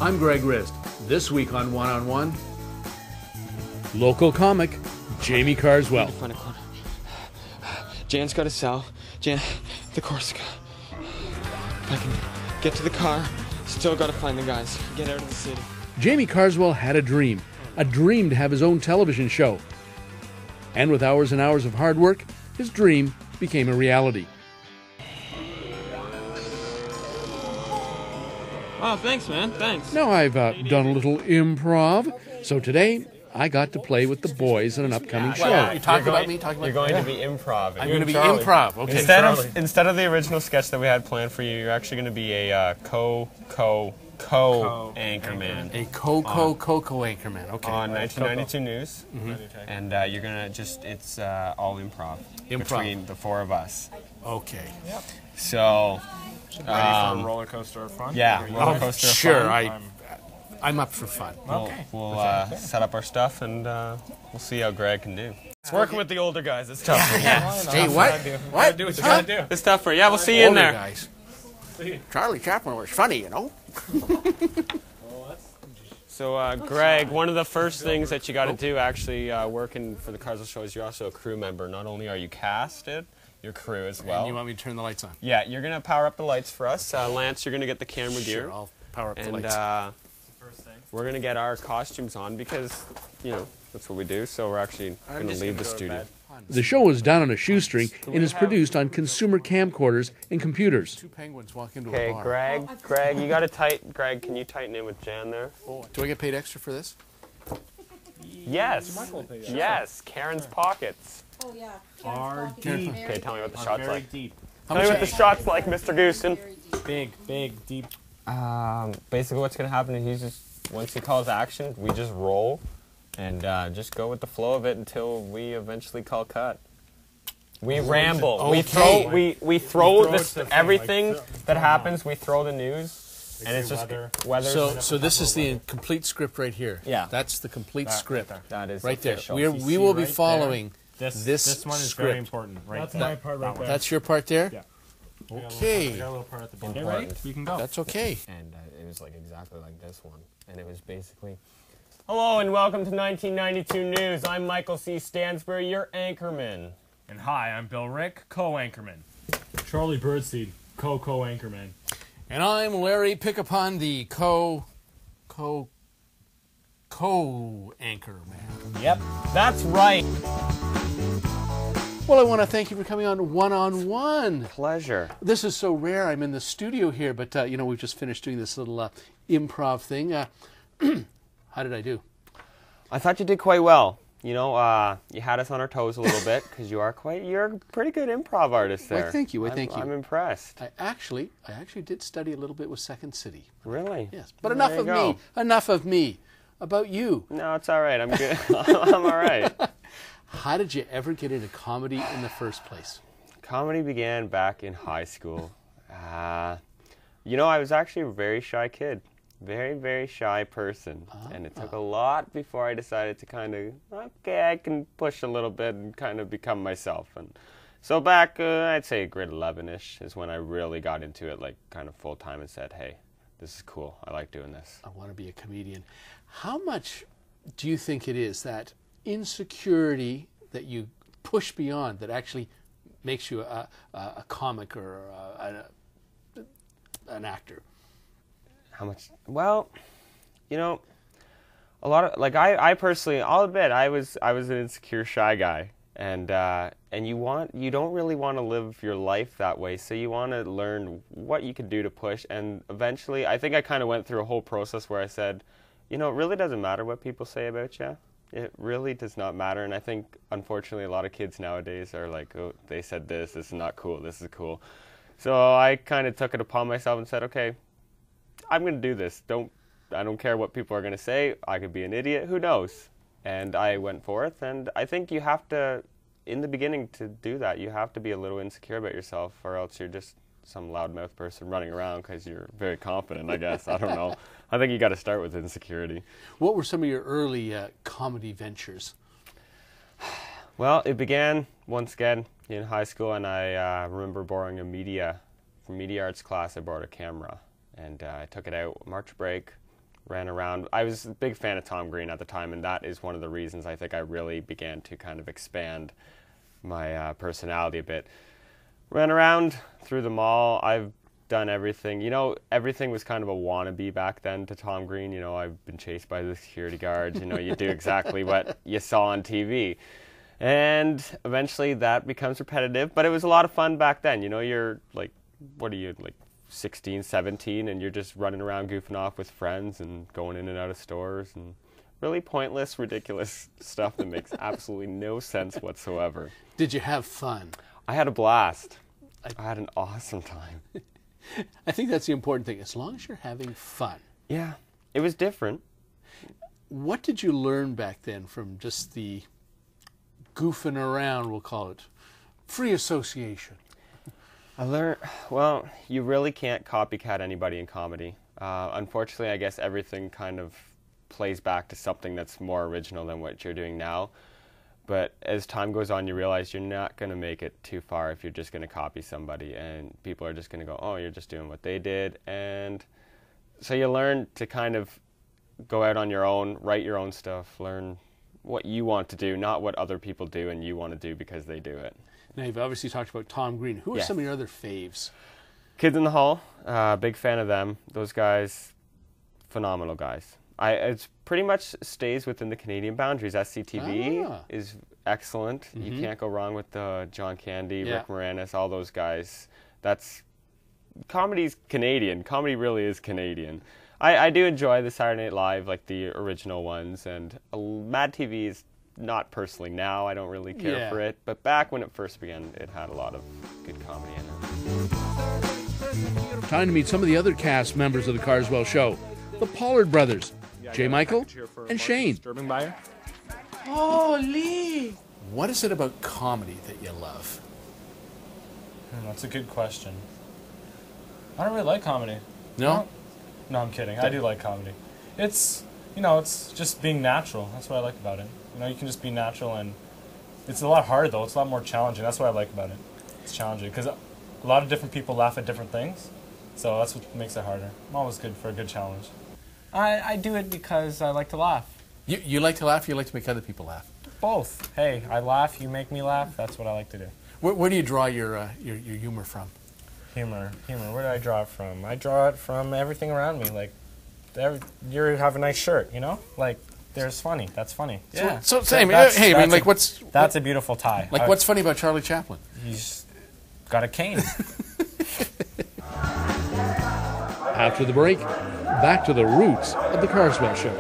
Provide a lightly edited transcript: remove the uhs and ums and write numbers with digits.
I'm Greg Rist. This week on One on One, local comic Jamie Carswell. Find a corner. Jan's got to sell. Jan, the Corsica. If I can get to the car, still got to find the guys. Get out of the city. Jamie Carswell had a dream to have his own television show. And with hours and hours of hard work, his dream became a reality. Oh, thanks, man. Thanks. Now I've done a little improv, so today I got to play with the boys in an upcoming show. You're talking about me? You're going to be improv. I'm going to be improv. Okay. Instead of the original sketch that we had planned for you, you're actually going to be a co-anchorman. A co-co-co-co anchorman. Okay. On 1992 News. And you're going to it's all improv. Between the four of us. Okay. Yep. So... Ready for a roller coaster of fun? Yeah, roller coaster of sure, fun. I'm up for fun. We'll set up our stuff and we'll see how Greg can do. Working with the older guys, it's tough. Hey, what? What? Do what you gotta do. It's tougher. Yeah, we'll see you in there. Guys. Charlie Chaplin was funny, you know. So, Greg, one of the first things that you got to do actually working for the Carswell show is you're also a crew member. Not only are you casted, your crew as well. And you want me to turn the lights on? Yeah, you're going to power up the lights for us. Lance, you're going to get the camera gear. Sure, I'll power up the lights. And we're going to get our costumes on because, that's what we do. So we're actually going to leave the studio. The show is done on a shoestring and is produced on consumer camcorders and computers. Two penguins walk into a bar. Greg, you got to Greg, can you tighten in with Jan there? Do I get paid extra for this? Yes. Yes, Karen's pockets. Oh, yeah. Are deep. Okay, tell me what the shot's Very like. deep. Tell me what the shot's like, Mr. Goosen. Big, deep. Basically what's going to happen is once he calls action, we just roll and just go with the flow of it until we eventually call cut. We ramble. Okay. We throw this, the thing, everything like, that happens, we throw the news, and it's just weather. So this is the complete script right here. Yeah. That's the complete script. That is Right there. official. We will be following This one is script. very important. That's my part right there. That's your part there? Yeah. Okay. I got a little part at the bottom. Get ready? We can go. That's okay. And it was like exactly like this one. And it was basically, hello and welcome to 1992 News. I'm Michael C. Stansbury, your anchorman. And hi, I'm Bill Rick, co-anchorman. Charlie Birdseed, co-anchorman. And I'm Larry Pickupon, the co-anchor man. Yep, that's right. Well, I want to thank you for coming on One on One. Pleasure. This is so rare. I'm in the studio here, but we've just finished doing this little improv thing. How did I do? I thought you did quite well. You had us on our toes a little bit because you're a pretty good improv artist there. Well, thank you. Thank you. I'm impressed. I actually did study a little bit with Second City. Really? Yes. But enough of me. Enough of me. About you. No, it's all right. I'm good. I'm all right. How did you ever get into comedy in the first place? Comedy began back in high school. I was actually a very shy kid. Very, very shy person. And it took a lot before I decided to I can push a little bit and kind of become myself. And so back, I'd say grade 11-ish is when I really got into it, like kind of full time and said, hey, this is cool. I like doing this. I want to be a comedian. How much do you think it is that insecurity that you push beyond that actually makes you a comic or an actor? How much? Well, a lot of I personally, I'll admit, I was an insecure, shy guy, and you don't really want to live your life that way. So you want to learn what you can do to push, and eventually, I think I kind of went through a whole process where I said, it really doesn't matter what people say about you. It really does not matter, and I think, unfortunately, a lot of kids nowadays are like, oh, they said this is not cool, this is cool. So I kind of took it upon myself and said, okay, I'm going to do this. I don't care what people are going to say. I could be an idiot. Who knows? And I went forth, and I think you have to, in the beginning, to do that, you have to be a little insecure about yourself, or else you're just some loudmouth person running around because you're very confident, I guess. I don't know. I think you got to start with insecurity. What were some of your early comedy ventures? Well, it began once again in high school, and I remember borrowing a media arts class. I borrowed a camera, and I took it out March break, ran around. I was a big fan of Tom Green at the time, and that is one of the reasons I think I really began to kind of expand my personality a bit. Ran around through the mall. I've done everything. You know, everything was kind of a wannabe back then to Tom Green. You know, I've been chased by the security guards. You know, you do exactly what you saw on TV. And eventually that becomes repetitive, but it was a lot of fun back then. You know, you're like, what are you, like 16, 17, and you're just running around goofing off with friends and going in and out of stores and really pointless, ridiculous stuff that makes absolutely no sense whatsoever. Did you have fun? I had a blast. I had an awesome time. I think that's the important thing, as long as you're having fun. Yeah, it was different. What did you learn back then from just the goofing around, we'll call it, free association? I learned, well, you really can't copycat anybody in comedy. Unfortunately, I guess everything kind of plays back to something that's more original than what you're doing now. But as time goes on, you realize you're not going to make it too far if you're just going to copy somebody, and people are just going to go, oh, you're just doing what they did. And so you learn to kind of go out on your own, write your own stuff, learn what you want to do, not what other people do and you want to do because they do it. Now, you've obviously talked about Tom Green. Who are some of your other faves? Kids in the Hall, big fan of them. Those guys, phenomenal guys. It pretty much stays within the Canadian boundaries. SCTV is excellent. You can't go wrong with John Candy, Rick Moranis, all those guys. Comedy's Canadian. Comedy really is Canadian. I do enjoy the Saturday Night Live, like the original ones, and Mad TV is not personally now. I don't really care for it, but back when it first began, it had a lot of good comedy in it. Time to meet some of the other cast members of the Carswell Show. The Pollard brothers, J. Michael and Shane. Holy! What is it about comedy that you love? That's a good question. I don't really like comedy. No? No, I'm kidding. I do like comedy. It's, it's just being natural. That's what I like about it. You can just be natural, and it's a lot harder, though. It's a lot more challenging. That's what I like about it. It's challenging, because a lot of different people laugh at different things, so that's what makes it harder. I'm always good for a good challenge. I do it because I like to laugh. You like to laugh, or you like to make other people laugh? Both. Hey, I laugh, you make me laugh. That's what I like to do. Where do you draw your humor from? Humor. Where do I draw it from? I draw it from everything around me. Like, you have a nice shirt, Like, there's funny. That's funny. Yeah. So same. Hey, I mean, like, That's a beautiful tie. Like, what's funny about Charlie Chaplin? He's got a cane. After the break, back to the roots of the Carswell Show.